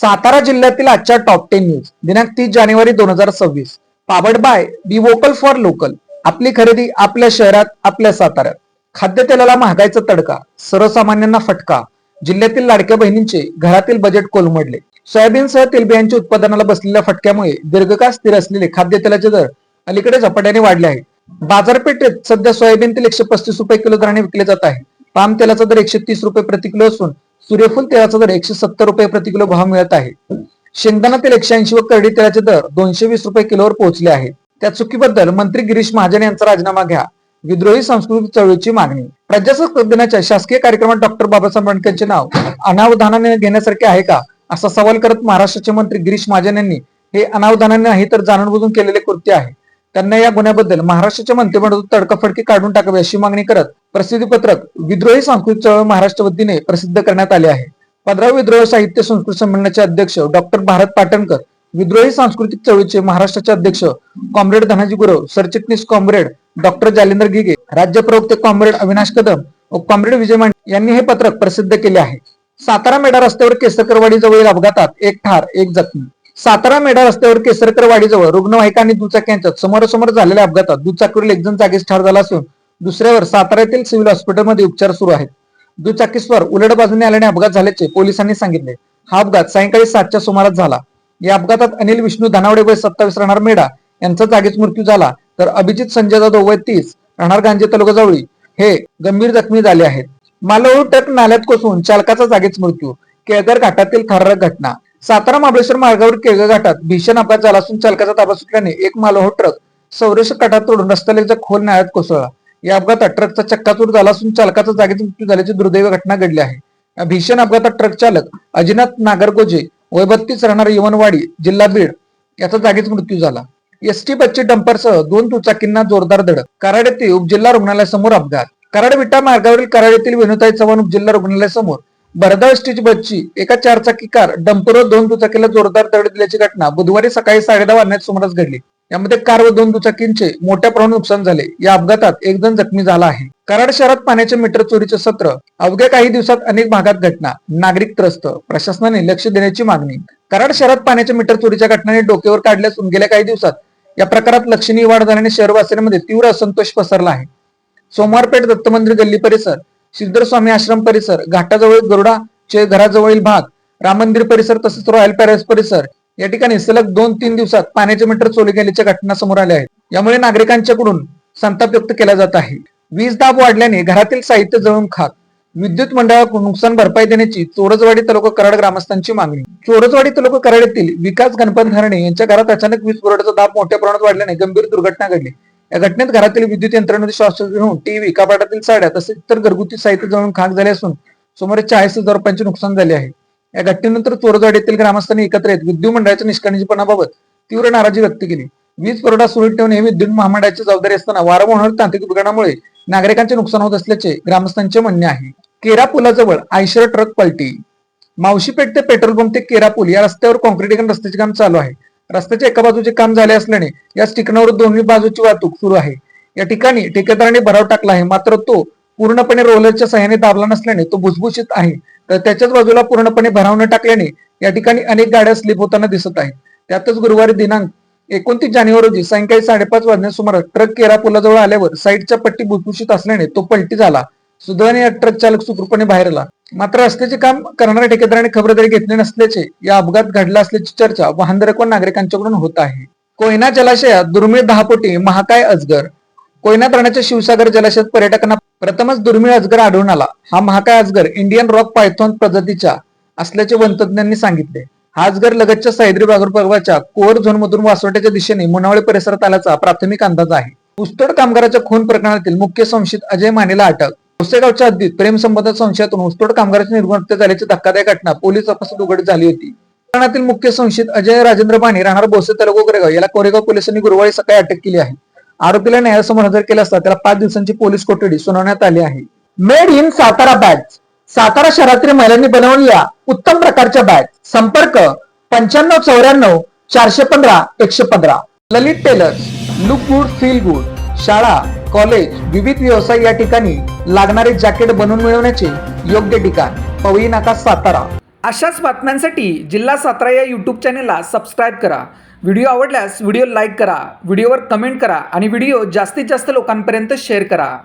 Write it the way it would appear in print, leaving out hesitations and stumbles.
सातारा जिल्ह्यातील आजच्या top 10 news दिनांक 30 जानेवारी 2026. Powered by be vocal for local. आपली खरेदी आपल्या शहरात, आपल्या साताऱ्यात. खाद्यतेलाला महागाईचा तडका, सर्वसामान्यांना फटका. जिल्ह्यातील लाडक्या बहिणींचे घरातील बजेट कोलमडले. सोयाबीनसह तेलबियांच्या उत्पादनाला बसलेल्या फटक्यामुळे दीर्घकाळ स्थिर असलेले खाद्यतेलाचे दर अलीकडे झपाट्याने वाढले आहेत. बाजारपेठेत सध्या सोयाबीन तेल 135 रुपये किलो दराने विकले जात आहे. पाम तेलाचा दर 130 रुपये प्रति किलो असून सूर्यफूल तेलाचा दर 170 रुपये प्रति किलो भाव मिळत आहे. शेंगदाणा तेल 180 व करडी तेलाचे दर 220 रुपये किलोवर पोहोचले आहेत. त्या चुकीबद्दल मंत्री गिरीश महाजन यांचा राजीनामा घ्या. विद्रोही सांस्कृतिक चळवळीची मागणी. प्रजासत्ताक दिनाच्या शासकीय कार्यक्रमात डॉक्टर बाबासाहेब आंबेडकरांचे नाव अनावधानाने घेण्यासारखे आहे का, असा सवाल करत महाराष्ट्राचे मंत्री गिरीश महाजन यांनी हे अनावधानाने नाही तर जाणूनबुजून केलेले कृत्य आहे. त्यांना या गुन्ह्याबद्दल महाराष्ट्राच्या मंत्रिमंडळातून तडकाफडकी काढून टाकावी अशी मागणी करत प्रसिद्धी पत्रक विद्रोही सांस्कृतिक चळवळ महाराष्ट्र वतीने प्रसिद्ध करण्यात आले आहे. 15वे विद्रोह साहित्य संस्कृती संमेलनाचे अध्यक्ष डॉक्टर भारत पाटणकर, विद्रोही सांस्कृतिक चळवळीचे महाराष्ट्राचे अध्यक्ष कॉम्रेड धनाजी गुरव, सरचिटणीस कॉम्रेड डॉक्टर जालिंदर घिगे, राज्य प्रवक्ते कॉम्रेड अविनाश कदम व कॉम्रेड विजय मांडे यांनी हे पत्रक प्रसिद्ध केले आहे. सातारा मेढा रस्त्यावर केसरकरवाडी जवळील अपघातात एक ठार, एक जखमी. सातारा मेढा रस्त्यावर केसरकरवाडीजवळ रुग्णवाहिका आणि दुचाकी यांच्यात समोरासमोर झालेल्या अपघातात दुचाकीवरील एक जण जागीच ठार झाला असून दुसऱ्यावर सातारा येथील सिव्हिल हॉस्पिटलमध्ये उपचार सुरू आहेत. दुचाकीस्वार उलट बाजूने आल्याने अपघात झाल्याचे पोलिसांनी सांगितले. हा अपघात सायंकाळी 7च्या सुमारास झाला. या अपघातात अनिल विष्णू धनावडे वय 27 राहणार मेढा यांचा जागीच मृत्यू झाला, तर अभिजित संजय जाधव वय 30 राहणार गांजे तालुका जवळी हे गंभीर जखमी झाले आहेत. मालवण ट्रक नाल्यात कोसळून चालकाचा जागीच मृत्यू. केळघर घाटातील थरारक घटना. सातारा महाबळेश्वर मार्गावर केळघर घाटात भीषण अपघात झाला असून चालकाचा ताबा सुटल्याने एक मालवाहू ट्रक संरक्षक काठात तोडून रस्त्यालगतच्या खोल नाल्यात कोसळला. या अपघातात ट्रकचा चक्काचूर झाला असून चालकाचा जागीच मृत्यू झाल्याची दुर्दैवी घटना घडली आहे. या भीषण अपघातात ट्रक चालक अजिनाथ नागरगोजे वय 32 राहणार यवनवाडी जिल्हा बीड याचा जागीच मृत्यू झाला. एसटी बसची डंपरसह 2 दुचाकींना जोरदार धडक. कराड येथील उपजिल्हा रुग्णालयासमोर अपघात. कराड विटा मार्गावरील कराड येथील वेणुताई चव्हाण उपजिल्हा रुग्णालयासमोर भरधाव एसटीची बसची एका 4 चाकी कार डंपर व 2 दुचाकीला जोरदार धडक दिल्याची घटना बुधवारी सकाळी 10:30 वाजण्याच्या सुमारास घडली. यामध्ये कार व 2 दुचाकींचे मोठ्या प्रमाणात नुकसान झाले. या अपघातात एक जण जखमी झाला आहे. कराड शहरात पाण्याचे मीटर चोरीचे सत्र. अवघ्या काही दिवसात अनेक भागात घटना, नागरिक त्रस्त. प्रशासनाने लक्ष देण्याची मागणी. कराड शहरात पाण्याच्या मीटर चोरीच्या घटनेने डोक्यावर काढले असून गेल्या काही दिवसात या प्रकारात लक्षणीय वाढ झाल्याने शहरवासियांमध्ये तीव्र असंतोष पसरला आहे. सोमवारपेठ, दत्त मंदिर गल्ली परिसर, सिद्धर स्वामी आश्रम परिसर, घाटाजवळ गरुडाचे घराजवळील भाग, राम मंदिर परिसर तसेच रॉयल पॅलेस परिसर या ठिकाणी सलग 2-3 दिवसात पाण्याचे मीटर चोरी गेल्याच्या घटना समोर आल्या आहेत. यामुळे नागरिकांच्याकडून संताप व्यक्त केला जात आहे. वीज दाब वाढल्याने घरातील साहित्य जळून खाक. विद्युत मंडळाकडून नुकसान भरपाई देण्याची चोरजवाडी तालुका कराड ग्रामस्थांची मागणी. चोरजवाडी तालुका कराड येथील विकास गणपत घराणे यांच्या घरात अचानक वीज पुरवठ्याचा दाब मोठ्या प्रमाणात वाढल्याने गंभीर दुर्घटना घडली. या घटनेत घरातील विद्युत यंत्रणेमध्ये शॉर्ट सर्किट होऊन टीव्ही, कपाटातील साड्या तसेच इतर घरगुती साहित्य जळून खाक झाले असून सुमारे 40,000 रुपयांचे नुकसान झाले आहे. या घटनेनंतर चोरजवाडी येथील ग्रामस्थांनी एकत्र येत विद्युत मंडळाच्या निष्काळजीपणाबाबत तीव्र नाराजी व्यक्त केली. वीज पुरवठा सुरळीत ठेवणे हे विद्युत महामंडळाची जबाबदारी असताना वारंवार होणाऱ्या तांत्रिक बिघाडामुळे नागरिकांचे नुकसान होत असल्याचे ग्रामस्थांचे म्हणणे आहे. केरा पुलाजवळ आयशर ट्रक पलटी. मावशीपेठ ते पेट्रोल पंप ते केरा पूल या रस्त्यावर कॉन्क्रिटीकरण रस्त्याचे काम चालू आहे. रस्त्याच्या एका बाजूचे काम झाले असल्याने याच ठिकाणावर दोन्ही बाजूची वाहतूक सुरू आहे. या ठिकाणी ठेकेदाराने भराव टाकला आहे, मात्र तो पूर्णपणे रोलरच्या सहाय्याने दाबला नसल्याने तो भुसभुशीत आहे, तर त्याच्याच बाजूला पूर्णपणे भराव न टाकल्याने या ठिकाणी अनेक गाड्या स्लिप होताना दिसत आहेत. त्यातच गुरुवारी दिनांक 29 जानेवारी रोजी सायंकाळी 5:30 वाजण्याच्या सुमारास ट्रक केरा पुलाजवळ आल्यावर साईडच्या पट्टी भुसभुशीत असल्याने तो पलटी झाला. सुदैवाने ट्रक चालक सुखरूपपणे बाहेर आला. मात्र रस्त्याचे काम करणाऱ्या ठेकेदाराने खबरदारी घेतली नसल्याचे या अपघात घडला असल्याची चर्चा वाहनधारक व नागरिकांच्याकडून होत आहे. कोयना जलाशयात दुर्मिळ 10 फुटी महाकाय अजगर. कोयना धरणाच्या शिवसागर जलाशयात पर्यटकांना प्रथमच दुर्मिळ अजगर आढळून आला. हा महाकाय अजगर इंडियन रॉक पायथॉन प्रजातीच्या असल्याचे वनतज्ञांनी सांगितले. हा अजगर लगतच्या सह्याद्री पर्वताच्या कोअर झोन मधून वासवाट्याच्या दिशेने मुनावळे परिसरात आल्याचा प्राथमिक अंदाज आहे. ऊसतोड कामगाराच्या खून प्रकरणातील मुख्य संशयित अजय मानेला अटक. भोसेगावच्या हद्दीत प्रेम संबंध संशयातून ऊसतोड कामगाराची निर्घृण हत्या झाल्याची धक्कादायक घटना पोलीस तपासात उघड झाली होती. प्रकरणातील मुख्य संशयित अजय राजेंद्र माने राहणार भोसे तालुका कोरेगाव याला कोरेगाव पोलिसांनी गुरुवारी सकाळी अटक केली आहे. आरोपीला न्यायालयासमोर हजर केले असता त्याला 5 दिवसांची पोलीस कोठडी सुनावण्यात आली आहे. Made in Satara bags. Satara शहरातील महिलांनी बनवलेल्या उत्तम प्रकारच्या बॅग. संपर्क 9594 415 115. Lalit tailors. Look good feel good. शाळा, कॉलेज, विविध व्यवसाय या ठिकाणी लागणारे जॅकेट बनवून मिळवण्याचे योग्य ठिकाण. पवई नाका, सातारा. अशाच बातम्यांसाठी जिल्हा सातारा या यूट्यूब चॅनलला सबस्क्राईब करा. व्हिडिओ आवडल्यास व्हिडिओ लाईक करा, व्हिडिओवर कमेंट करा आणि व्हिडिओ जास्तीत जास्त लोकांपर्यंत शेअर करा.